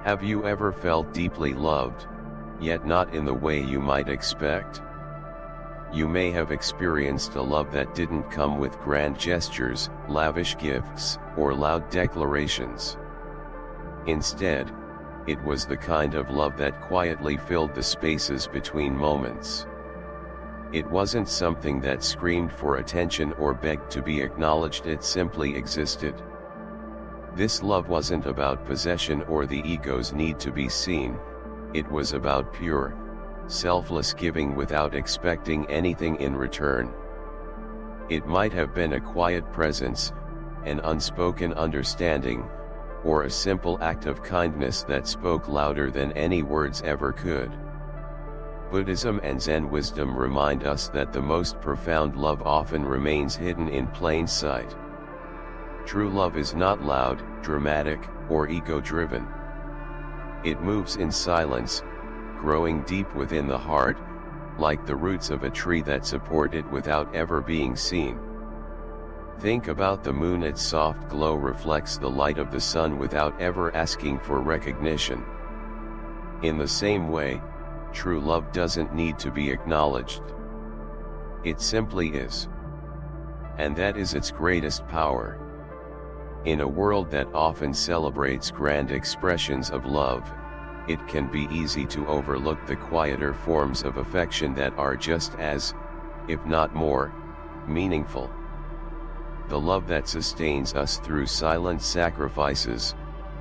Have you ever felt deeply loved, yet not in the way you might expect? You may have experienced a love that didn't come with grand gestures, lavish gifts, or loud declarations. Instead, it was the kind of love that quietly filled the spaces between moments. It wasn't something that screamed for attention or begged to be acknowledged, it simply existed. This love wasn't about possession or the ego's need to be seen, it was about pure, selfless giving without expecting anything in return. It might have been a quiet presence, an unspoken understanding, or a simple act of kindness that spoke louder than any words ever could. Buddhism and Zen wisdom remind us that the most profound love often remains hidden in plain sight. True love is not loud, dramatic, or ego-driven. It moves in silence, growing deep within the heart, like the roots of a tree that support it without ever being seen. Think about the moon. Its soft glow reflects the light of the sun without ever asking for recognition. In the same way, true love doesn't need to be acknowledged. It simply is. And that is its greatest power. In a world that often celebrates grand expressions of love, it can be easy to overlook the quieter forms of affection that are just as, if not more, meaningful. The love that sustains us through silent sacrifices,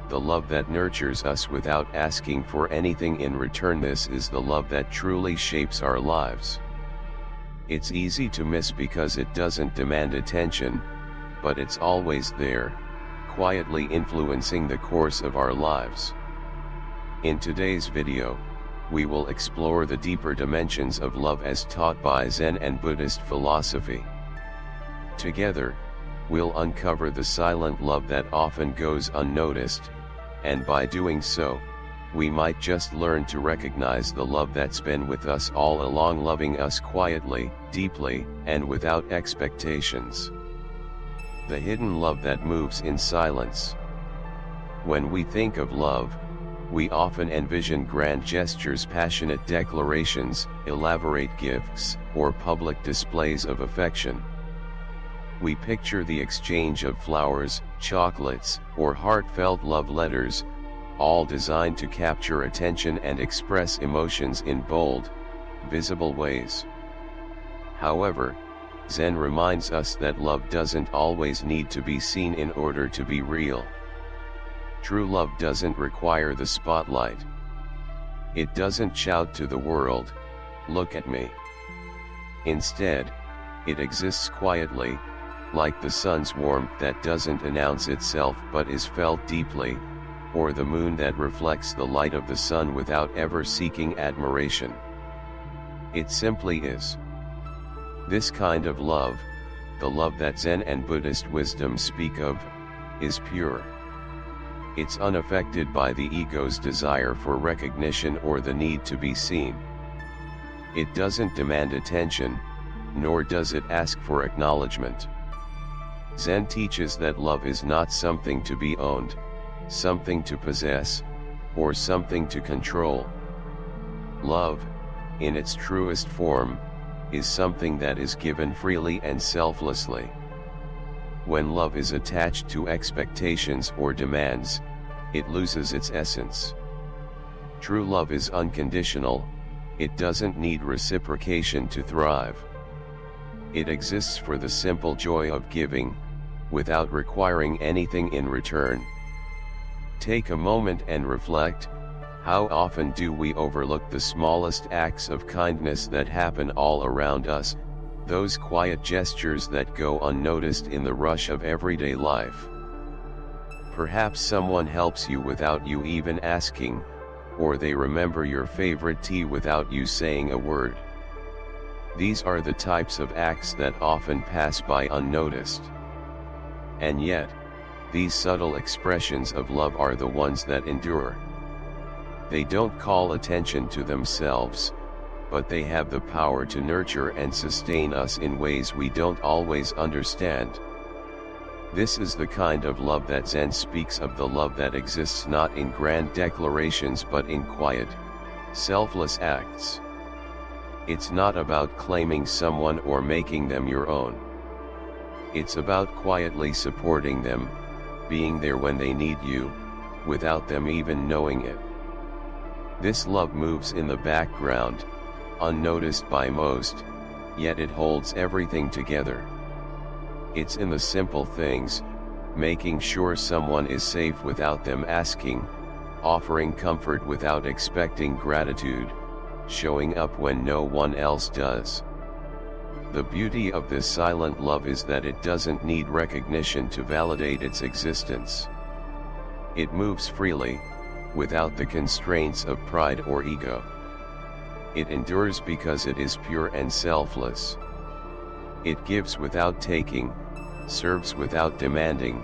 the love that nurtures us without asking for anything in return. This is the love that truly shapes our lives. It's easy to miss because it doesn't demand attention, but it's always there, quietly influencing the course of our lives. In today's video, we will explore the deeper dimensions of love as taught by Zen and Buddhist philosophy. Together, we'll uncover the silent love that often goes unnoticed, and by doing so, we might just learn to recognize the love that's been with us all along, loving us quietly, deeply, and without expectations. The hidden love that moves in silence. When we think of love, we often envision grand gestures, passionate declarations, elaborate gifts, or public displays of affection. We picture the exchange of flowers, chocolates, or heartfelt love letters, all designed to capture attention and express emotions in bold, visible ways. However, Zen reminds us that love doesn't always need to be seen in order to be real. True love doesn't require the spotlight. It doesn't shout to the world, "Look at me." Instead, it exists quietly, like the sun's warmth that doesn't announce itself but is felt deeply, or the moon that reflects the light of the sun without ever seeking admiration. It simply is. This kind of love, the love that Zen and Buddhist wisdom speak of, is pure. It's unaffected by the ego's desire for recognition or the need to be seen. It doesn't demand attention, nor does it ask for acknowledgement. Zen teaches that love is not something to be owned, something to possess, or something to control. Love, in its truest form, is something that is given freely and selflessly. When love is attached to expectations or demands, it loses its essence. True love is unconditional, it doesn't need reciprocation to thrive. It exists for the simple joy of giving, without requiring anything in return. Take a moment and reflect. How often do we overlook the smallest acts of kindness that happen all around us, those quiet gestures that go unnoticed in the rush of everyday life? Perhaps someone helps you without you even asking, or they remember your favorite tea without you saying a word. These are the types of acts that often pass by unnoticed. And yet, these subtle expressions of love are the ones that endure. They don't call attention to themselves, but they have the power to nurture and sustain us in ways we don't always understand. This is the kind of love that Zen speaks of, the love that exists not in grand declarations but in quiet, selfless acts. It's not about claiming someone or making them your own. It's about quietly supporting them, being there when they need you, without them even knowing it. This love moves in the background, unnoticed by most, yet it holds everything together. It's in the simple things, making sure someone is safe without them asking, offering comfort without expecting gratitude, showing up when no one else does. The beauty of this silent love is that it doesn't need recognition to validate its existence. It moves freely, without the constraints of pride or ego. It endures because it is pure and selfless. It gives without taking, serves without demanding,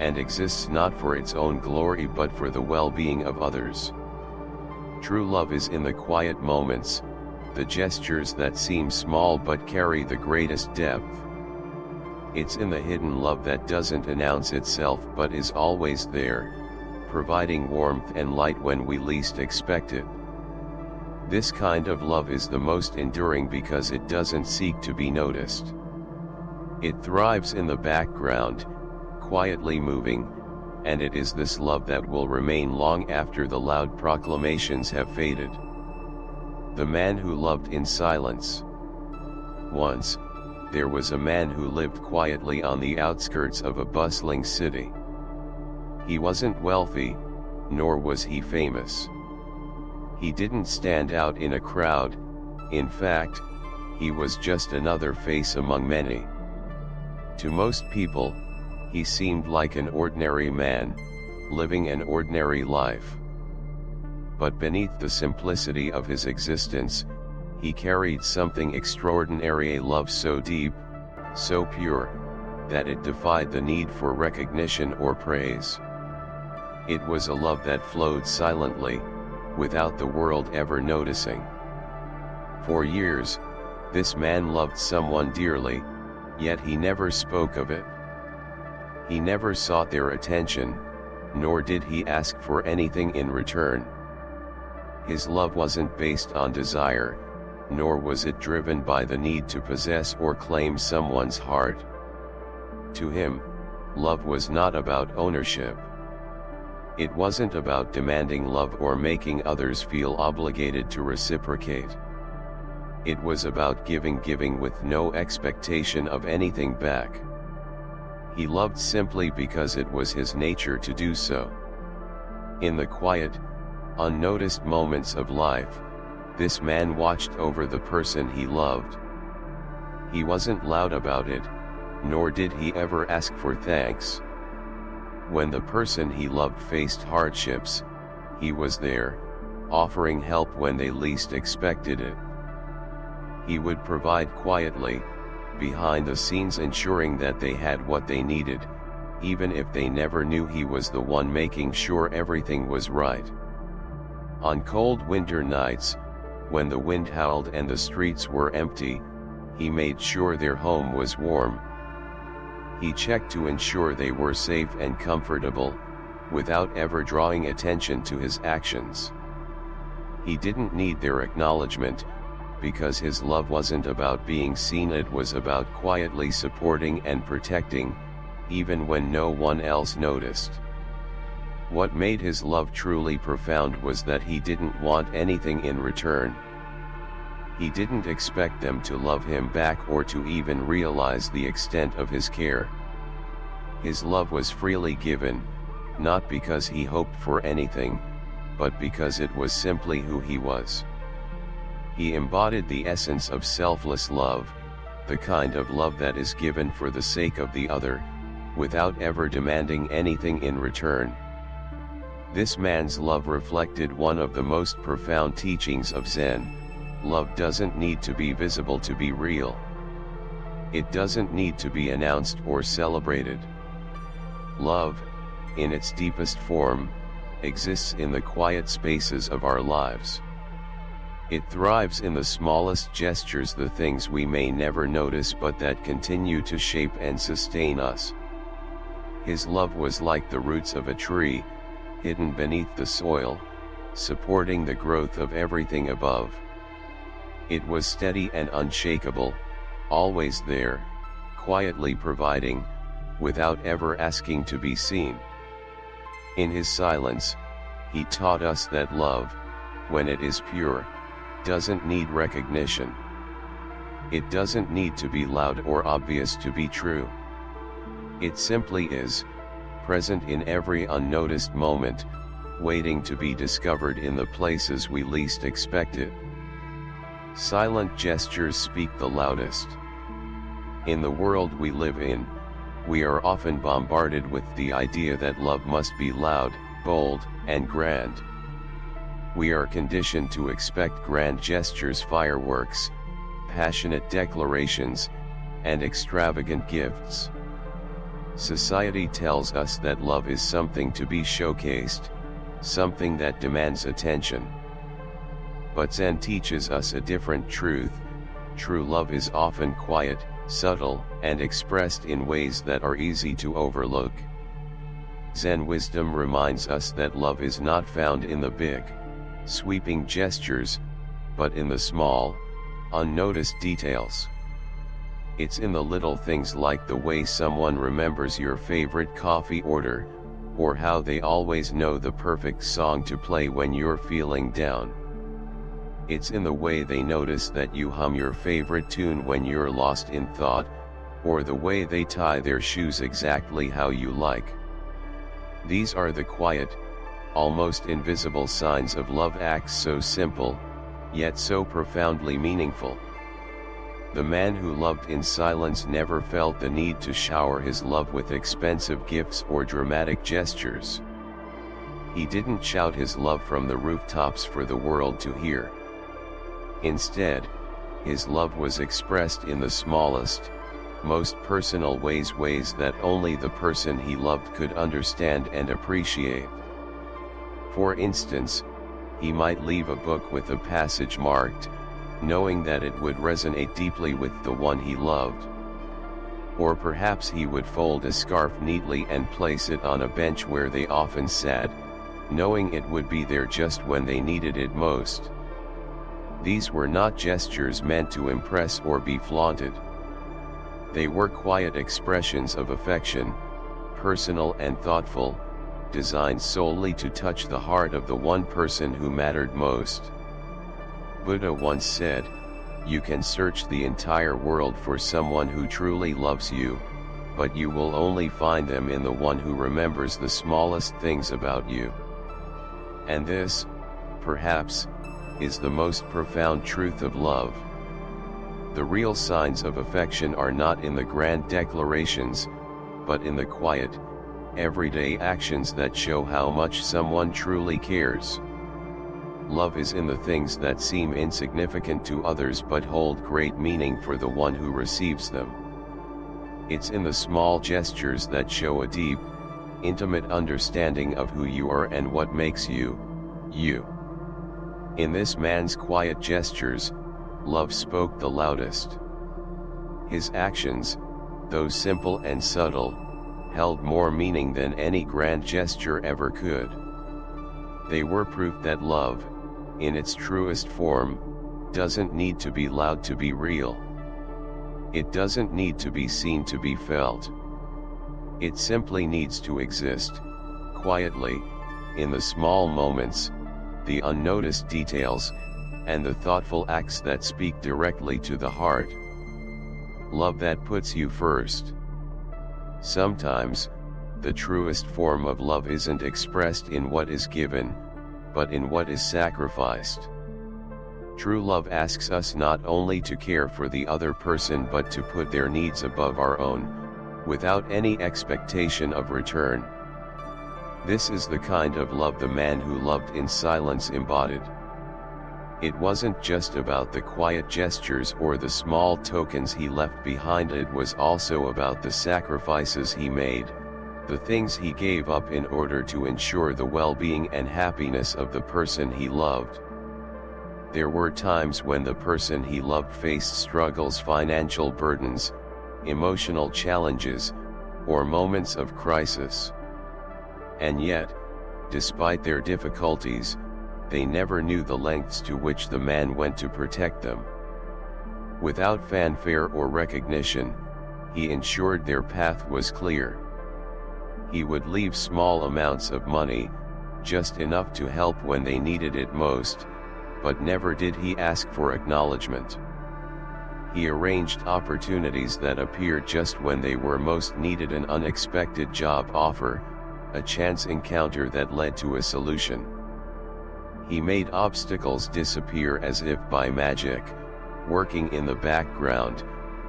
and exists not for its own glory but for the well-being of others. True love is in the quiet moments, the gestures that seem small but carry the greatest depth. It's in the hidden love that doesn't announce itself but is always there, providing warmth and light when we least expect it. This kind of love is the most enduring because it doesn't seek to be noticed. It thrives in the background, quietly moving, and it is this love that will remain long after the loud proclamations have faded. The man who loved in silence. Once, there was a man who lived quietly on the outskirts of a bustling city. He wasn't wealthy, nor was he famous. He didn't stand out in a crowd, in fact, he was just another face among many. To most people, he seemed like an ordinary man, living an ordinary life. But beneath the simplicity of his existence, he carried something extraordinary, a love so deep, so pure, that it defied the need for recognition or praise. It was a love that flowed silently, without the world ever noticing. For years, this man loved someone dearly, yet he never spoke of it. He never sought their attention, nor did he ask for anything in return. His love wasn't based on desire, nor was it driven by the need to possess or claim someone's heart. To him, love was not about ownership. It wasn't about demanding love or making others feel obligated to reciprocate. It was about giving with no expectation of anything back. He loved simply because it was his nature to do so. In the quiet, unnoticed moments of life, this man watched over the person he loved. He wasn't loud about it, nor did he ever ask for thanks. When the person he loved faced hardships, he was there, offering help when they least expected it. He would provide quietly, behind the scenes, ensuring that they had what they needed, even if they never knew he was the one making sure everything was right. On cold winter nights, when the wind howled and the streets were empty, he made sure their home was warm. He checked to ensure they were safe and comfortable, without ever drawing attention to his actions. He didn't need their acknowledgement, because his love wasn't about being seen, it was about quietly supporting and protecting, even when no one else noticed. What made his love truly profound was that he didn't want anything in return. He didn't expect them to love him back or to even realize the extent of his care. His love was freely given, not because he hoped for anything, but because it was simply who he was. He embodied the essence of selfless love, the kind of love that is given for the sake of the other, without ever demanding anything in return. This man's love reflected one of the most profound teachings of Zen: love doesn't need to be visible to be real. It doesn't need to be announced or celebrated. Love, in its deepest form, exists in the quiet spaces of our lives. It thrives in the smallest gestures, the things we may never notice but that continue to shape and sustain us. His love was like the roots of a tree, hidden beneath the soil, supporting the growth of everything above. It was steady and unshakable, always there, quietly providing, without ever asking to be seen. In his silence, he taught us that love, when it is pure, doesn't need recognition. It doesn't need to be loud or obvious to be true. It simply is, present in every unnoticed moment, waiting to be discovered in the places we least expect it. Silent gestures speak the loudest. In the world we live in, we are often bombarded with the idea that love must be loud, bold, and grand. We are conditioned to expect grand gestures, fireworks, passionate declarations, and extravagant gifts. Society tells us that love is something to be showcased, something that demands attention. But Zen teaches us a different truth. True love is often quiet, subtle, and expressed in ways that are easy to overlook. Zen wisdom reminds us that love is not found in the big, sweeping gestures, but in the small, unnoticed details. It's in the little things like the way someone remembers your favorite coffee order, or how they always know the perfect song to play when you're feeling down. It's in the way they notice that you hum your favorite tune when you're lost in thought, or the way they tie their shoes exactly how you like. These are the quiet, almost invisible signs of love, acts so simple, yet so profoundly meaningful. The man who loved in silence never felt the need to shower his love with expensive gifts or dramatic gestures. He didn't shout his love from the rooftops for the world to hear. Instead, his love was expressed in the smallest, most personal ways that only the person he loved could understand and appreciate. For instance, he might leave a book with a passage marked, knowing that it would resonate deeply with the one he loved. Or perhaps he would fold a scarf neatly and place it on a bench where they often sat, knowing it would be there just when they needed it most. These were not gestures meant to impress or be flaunted. They were quiet expressions of affection, personal and thoughtful, designed solely to touch the heart of the one person who mattered most. Buddha once said, "You can search the entire world for someone who truly loves you, but you will only find them in the one who remembers the smallest things about you." And this, perhaps, is the most profound truth of love. The real signs of affection are not in the grand declarations, but in the quiet, everyday actions that show how much someone truly cares. Love is in the things that seem insignificant to others but hold great meaning for the one who receives them. It's in the small gestures that show a deep, intimate understanding of who you are and what makes you, you. In this man's quiet gestures, love spoke the loudest. His actions, though simple and subtle, held more meaning than any grand gesture ever could. They were proof that love, in its truest form, doesn't need to be loud to be real. It doesn't need to be seen to be felt. It simply needs to exist, quietly, in the small moments, the unnoticed details, and the thoughtful acts that speak directly to the heart. Love that puts you first. Sometimes, the truest form of love isn't expressed in what is given, but in what is sacrificed. True love asks us not only to care for the other person but to put their needs above our own, without any expectation of return. This is the kind of love the man who loved in silence embodied. It wasn't just about the quiet gestures or the small tokens he left behind, it was also about the sacrifices he made, the things he gave up in order to ensure the well-being and happiness of the person he loved. There were times when the person he loved faced struggles, financial burdens, emotional challenges, or moments of crisis. And yet, despite their difficulties, they never knew the lengths to which the man went to protect them. Without fanfare or recognition, he ensured their path was clear. He would leave small amounts of money, just enough to help when they needed it most, but never did he ask for acknowledgement. He arranged opportunities that appeared just when they were most needed: an unexpected job offer, a chance encounter that led to a solution. He made obstacles disappear as if by magic, working in the background,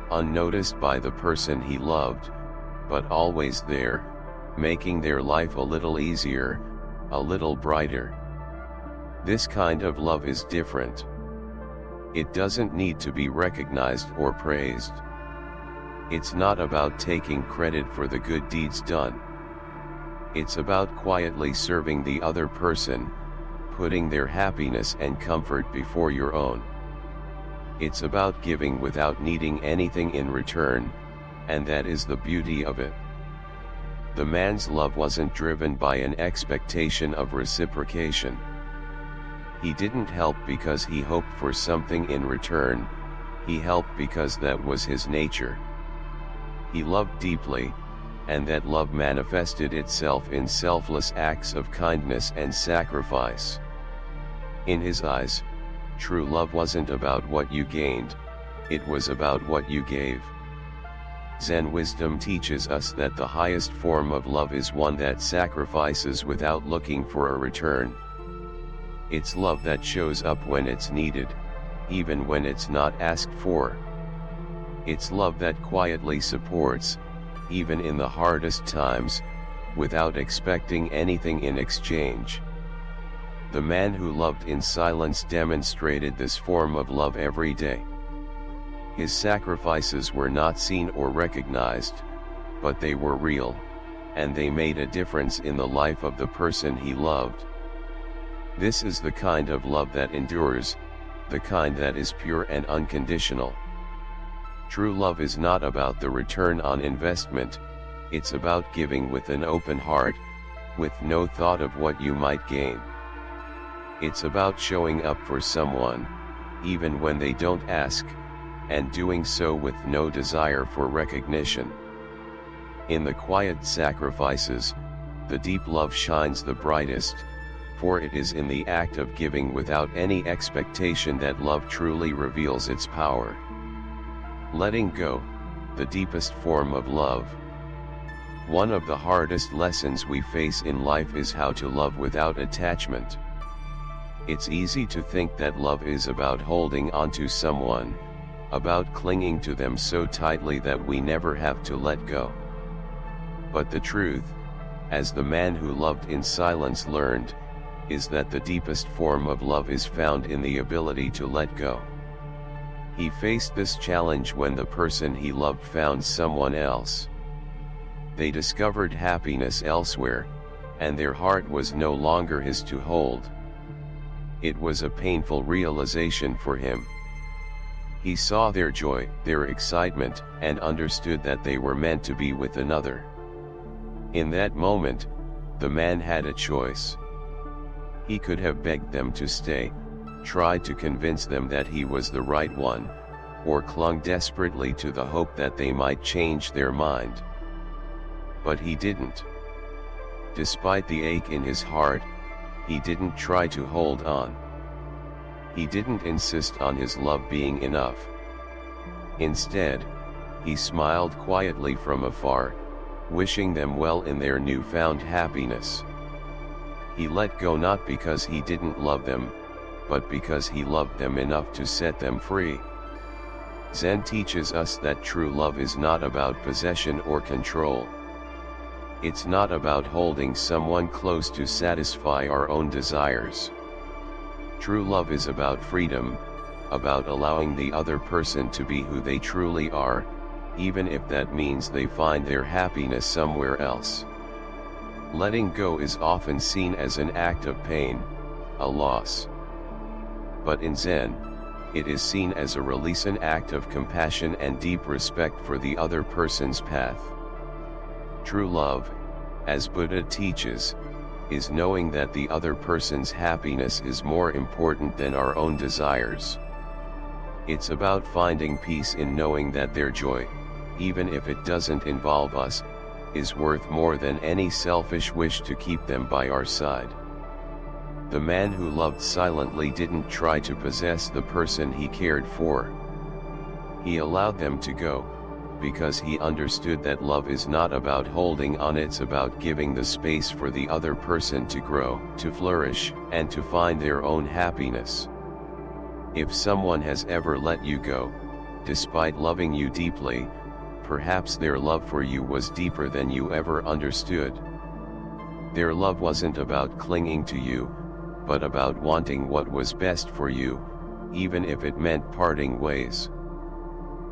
unnoticed by the person he loved, but always there, making their life a little easier, a little brighter. This kind of love is different. It doesn't need to be recognized or praised. It's not about taking credit for the good deeds done. It's about quietly serving the other person, putting their happiness and comfort before your own. It's about giving without needing anything in return, and that is the beauty of it. The man's love wasn't driven by an expectation of reciprocation. He didn't help because he hoped for something in return, he helped because that was his nature. He loved deeply, and that love manifested itself in selfless acts of kindness and sacrifice. In his eyes, true love wasn't about what you gained, it was about what you gave. Zen wisdom teaches us that the highest form of love is one that sacrifices without looking for a return. It's love that shows up when it's needed, even when it's not asked for. It's love that quietly supports, even in the hardest times, without expecting anything in exchange. The man who loved in silence demonstrated this form of love every day. His sacrifices were not seen or recognized, but they were real, and they made a difference in the life of the person he loved. This is the kind of love that endures, the kind that is pure and unconditional. True love is not about the return on investment, it's about giving with an open heart, with no thought of what you might gain. It's about showing up for someone, even when they don't ask, and doing so with no desire for recognition. In the quiet sacrifices, the deep love shines the brightest, for it is in the act of giving without any expectation that love truly reveals its power. Letting go, the deepest form of love. One of the hardest lessons we face in life is how to love without attachment. It's easy to think that love is about holding on to someone, about clinging to them so tightly that we never have to let go. But the truth, as the man who loved in silence learned, is that the deepest form of love is found in the ability to let go. He faced this challenge when the person he loved found someone else. They discovered happiness elsewhere, and their heart was no longer his to hold. It was a painful realization for him. He saw their joy, their excitement, and understood that they were meant to be with another. In that moment, the man had a choice. He could have begged them to stay, tried to convince them that he was the right one, or clung desperately to the hope that they might change their mind. But he didn't. Despite the ache in his heart, he didn't try to hold on. He didn't insist on his love being enough. Instead, he smiled quietly from afar, wishing them well in their newfound happiness. He let go not because he didn't love them, but because he loved them enough to set them free. Zen teaches us that true love is not about possession or control. It's not about holding someone close to satisfy our own desires. True love is about freedom, about allowing the other person to be who they truly are, even if that means they find their happiness somewhere else. Letting go is often seen as an act of pain, a loss. But in Zen, it is seen as a release, an act of compassion and deep respect for the other person's path. True love, as Buddha teaches, is knowing that the other person's happiness is more important than our own desires. It's about finding peace in knowing that their joy, even if it doesn't involve us, is worth more than any selfish wish to keep them by our side. The man who loved silently didn't try to possess the person he cared for. He allowed them to go, because he understood that love is not about holding on, it's about giving the space for the other person to grow, to flourish, and to find their own happiness. If someone has ever let you go, despite loving you deeply, perhaps their love for you was deeper than you ever understood. Their love wasn't about clinging to you, but about wanting what was best for you, even if it meant parting ways.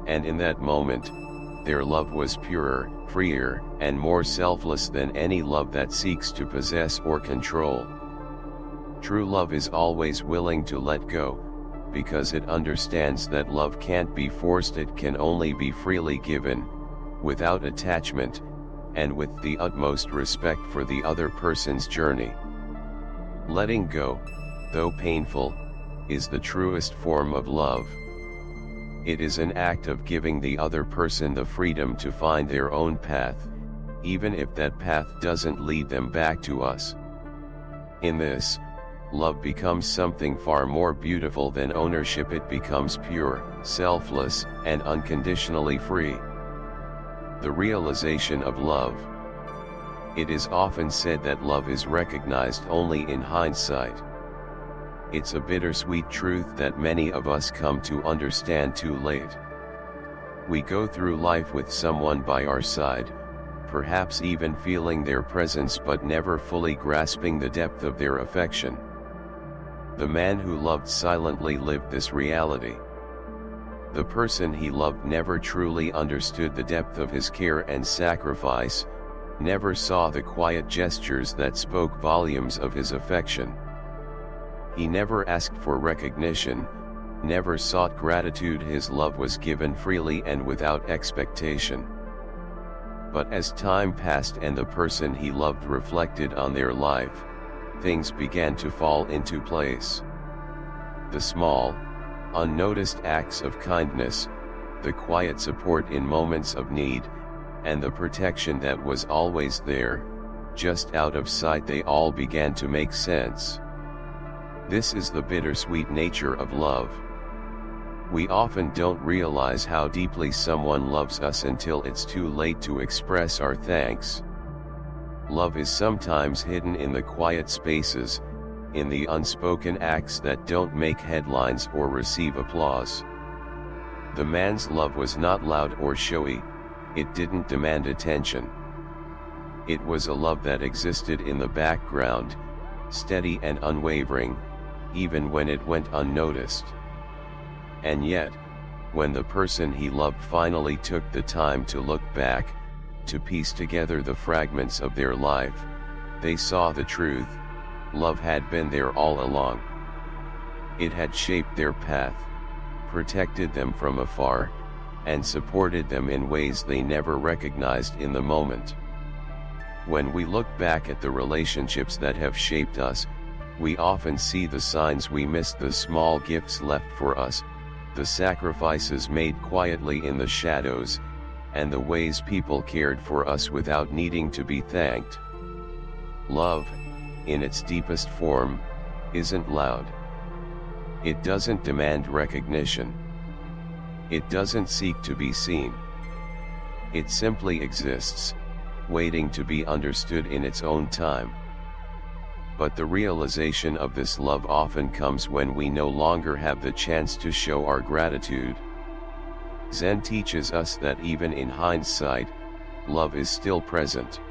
And in that moment, their love was purer, freer, and more selfless than any love that seeks to possess or control. True love is always willing to let go, because it understands that love can't be forced, it can only be freely given, without attachment, and with the utmost respect for the other person's journey. Letting go, though painful, is the truest form of love. It is an act of giving the other person the freedom to find their own path, even if that path doesn't lead them back to us. In this, love becomes something far more beautiful than ownership. It becomes pure, selfless, and unconditionally free. The realization of love. It is often said that love is recognized only in hindsight. It's a bittersweet truth that many of us come to understand too late. We go through life with someone by our side, perhaps even feeling their presence but never fully grasping the depth of their affection. The man who loved silently lived this reality. The person he loved never truly understood the depth of his care and sacrifice, never saw the quiet gestures that spoke volumes of his affection. He never asked for recognition, never sought gratitude. His love was given freely and without expectation. But as time passed and the person he loved reflected on their life, things began to fall into place. The small, unnoticed acts of kindness, the quiet support in moments of need, and the protection that was always there, just out of sight, they all began to make sense. This is the bittersweet nature of love. We often don't realize how deeply someone loves us until it's too late to express our thanks. Love is sometimes hidden in the quiet spaces, in the unspoken acts that don't make headlines or receive applause. The man's love was not loud or showy, it didn't demand attention. It was a love that existed in the background, steady and unwavering, even when it went unnoticed. And yet, when the person he loved finally took the time to look back, to piece together the fragments of their life, they saw the truth. Love had been there all along. It had shaped their path, protected them from afar, and supported them in ways they never recognized in the moment. When we look back at the relationships that have shaped us, we often see the signs we missed, the small gifts left for us, the sacrifices made quietly in the shadows, and the ways people cared for us without needing to be thanked. Love, in its deepest form, isn't loud. It doesn't demand recognition. It doesn't seek to be seen. It simply exists, waiting to be understood in its own time. But the realization of this love often comes when we no longer have the chance to show our gratitude. Zen teaches us that even in hindsight, love is still present.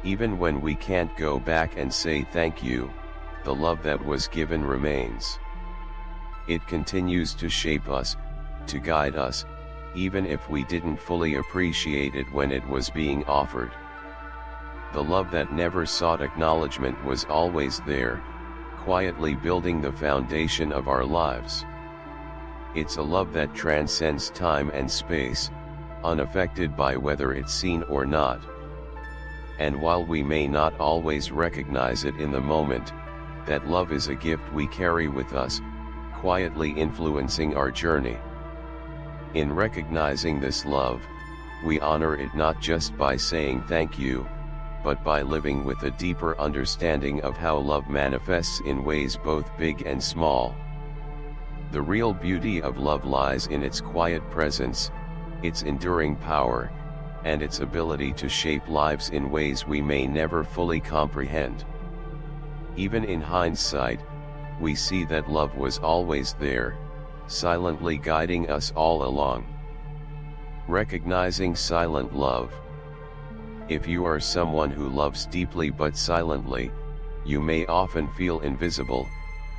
Even when we can't go back and say thank you, the love that was given remains. It continues to shape us, to guide us, even if we didn't fully appreciate it when it was being offered. The love that never sought acknowledgement was always there, quietly building the foundation of our lives. It's a love that transcends time and space, unaffected by whether it's seen or not, And while we may not always recognize it in the moment, that love is a gift we carry with us, quietly influencing our journey. In recognizing this love, we honor it not just by saying thank you, but by living with a deeper understanding of how love manifests in ways both big and small. The real beauty of love lies in its quiet presence, its enduring power, and its ability to shape lives in ways we may never fully comprehend. Even in hindsight, we see that love was always there, silently guiding us all along. Recognizing silent love. If you are someone who loves deeply but silently, you may often feel invisible,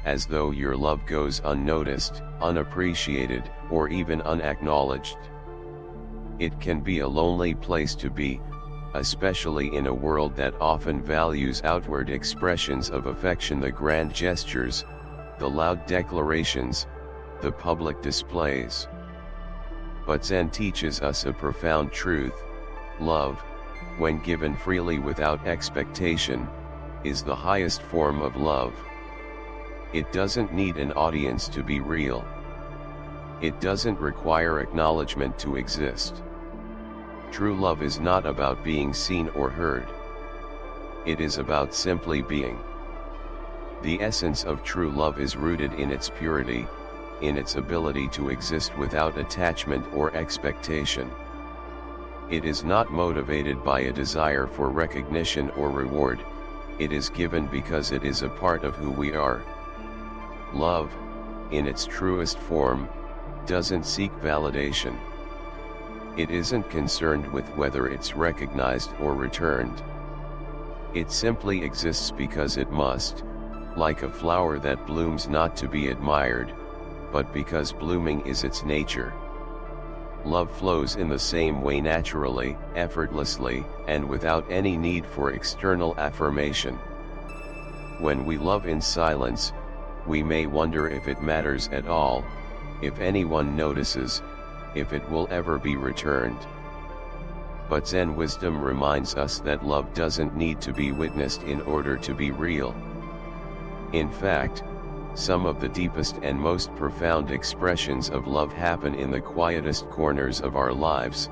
as though your love goes unnoticed, unappreciated, or even unacknowledged. It can be a lonely place to be, especially in a world that often values outward expressions of affection, the grand gestures, the loud declarations, the public displays. But Zen teaches us a profound truth: love, when given freely without expectation, is the highest form of love. It doesn't need an audience to be real. It doesn't require acknowledgement to exist. True love is not about being seen or heard. It is about simply being. The essence of true love is rooted in its purity, in its ability to exist without attachment or expectation. It is not motivated by a desire for recognition or reward. It is given because it is a part of who we are. Love, in its truest form, doesn't seek validation. It isn't concerned with whether it's recognized or returned. It simply exists because it must, like a flower that blooms not to be admired, but because blooming is its nature. Love flows in the same way, naturally, effortlessly, and without any need for external affirmation. When we love in silence, we may wonder if it matters at all, if anyone notices, if it will ever be returned. But Zen wisdom reminds us that love doesn't need to be witnessed in order to be real. In fact, some of the deepest and most profound expressions of love happen in the quietest corners of our lives,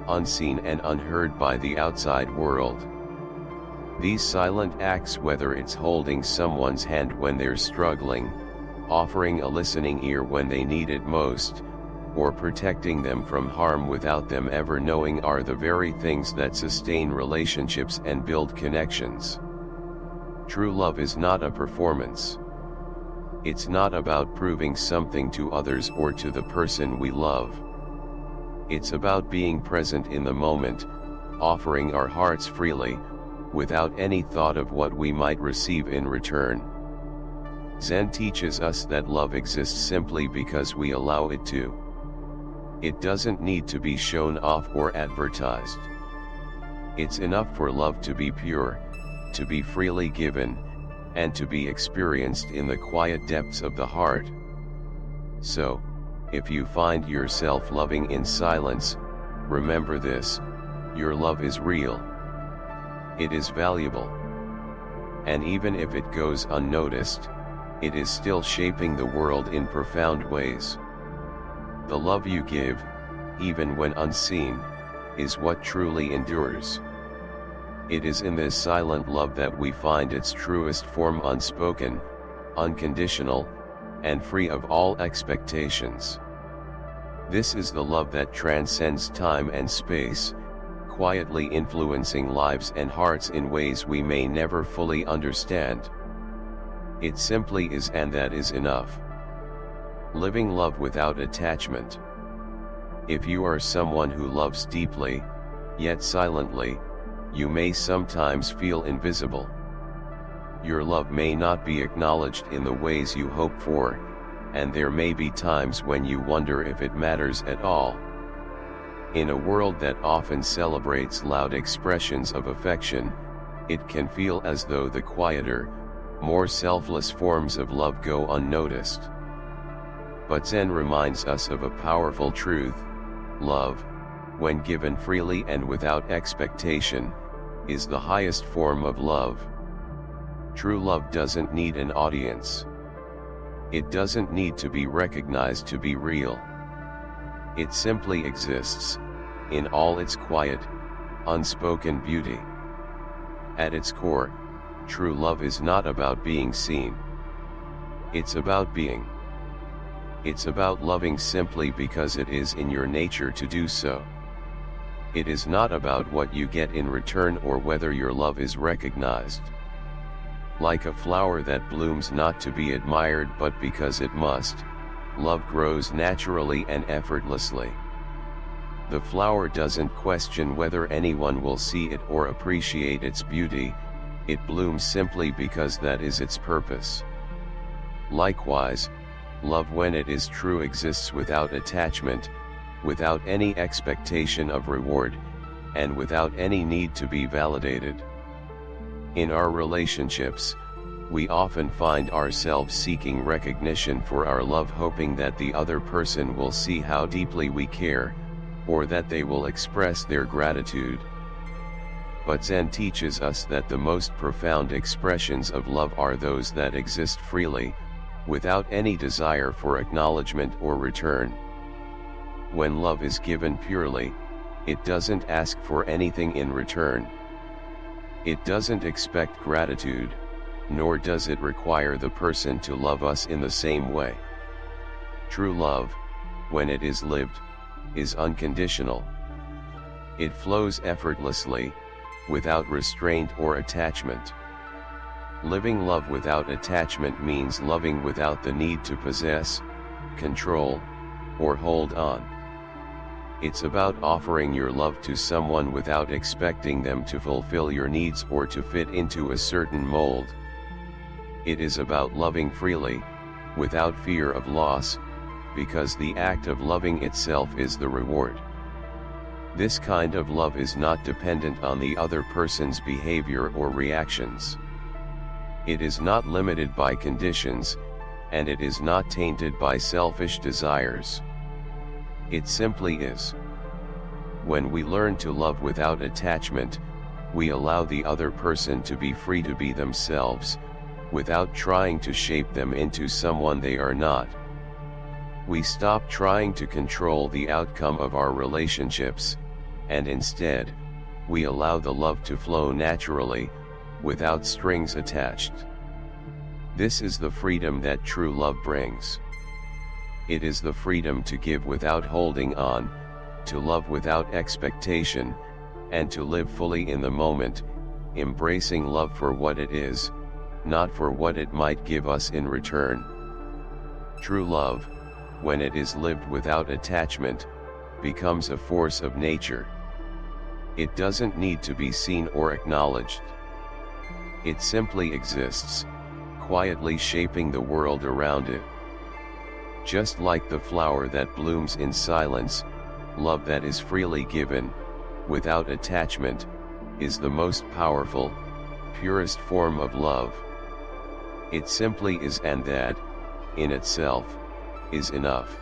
unseen and unheard by the outside world. These silent acts, whether it's holding someone's hand when they're struggling, offering a listening ear when they need it most, or protecting them from harm without them ever knowing, are the very things that sustain relationships and build connections. True love is not a performance. It's not about proving something to others or to the person we love. It's about being present in the moment, offering our hearts freely, without any thought of what we might receive in return. Zen teaches us that love exists simply because we allow it to. It doesn't need to be shown off or advertised. It's enough for love to be pure, to be freely given, and to be experienced in the quiet depths of the heart. So, if you find yourself loving in silence, remember this: your love is real. It is valuable. And even if it goes unnoticed, it is still shaping the world in profound ways. The love you give, even when unseen, is what truly endures. It is in this silent love that we find its truest form: unspoken, unconditional, and free of all expectations. This is the love that transcends time and space, quietly influencing lives and hearts in ways we may never fully understand. It simply is, and that is enough. Living love without attachment. If you are someone who loves deeply, yet silently, you may sometimes feel invisible. Your love may not be acknowledged in the ways you hope for, and there may be times when you wonder if it matters at all. In a world that often celebrates loud expressions of affection, it can feel as though the quieter, more selfless forms of love go unnoticed. But Zen reminds us of a powerful truth: love, when given freely and without expectation, is the highest form of love. True love doesn't need an audience. It doesn't need to be recognized to be real. It simply exists, in all its quiet, unspoken beauty. At its core, true love is not about being seen. It's about being. It's about loving simply because it is in your nature to do so. It is not about what you get in return or whether your love is recognized. Like a flower that blooms not to be admired but because it must, love grows naturally and effortlessly. The flower doesn't question whether anyone will see it or appreciate its beauty, it blooms simply because that is its purpose. Likewise, love when it is true exists without attachment, without any expectation of reward, and without any need to be validated. In our relationships, we often find ourselves seeking recognition for our love, hoping that the other person will see how deeply we care, or that they will express their gratitude. But Zen teaches us that the most profound expressions of love are those that exist freely, without any desire for acknowledgement or return. When love is given purely, it doesn't ask for anything in return. It doesn't expect gratitude, nor does it require the person to love us in the same way. True love, when it is lived, is unconditional. It flows effortlessly, without restraint or attachment. Living love without attachment means loving without the need to possess, control, or hold on. It's about offering your love to someone without expecting them to fulfill your needs or to fit into a certain mold. It is about loving freely, without fear of loss, because the act of loving itself is the reward. This kind of love is not dependent on the other person's behavior or reactions. It is not limited by conditions, and it is not tainted by selfish desires. It simply is. When we learn to love without attachment, we allow the other person to be free to be themselves, without trying to shape them into someone they are not. We stop trying to control the outcome of our relationships, and instead, we allow the love to flow naturally, without strings attached. This is the freedom that true love brings. It is the freedom to give without holding on, to love without expectation, and to live fully in the moment, embracing love for what it is, not for what it might give us in return. True love, when it is lived without attachment, becomes a force of nature. It doesn't need to be seen or acknowledged. It simply exists, quietly shaping the world around it. Just like the flower that blooms in silence, love that is freely given, without attachment, is the most powerful, purest form of love. It simply is, and that, in itself, is enough.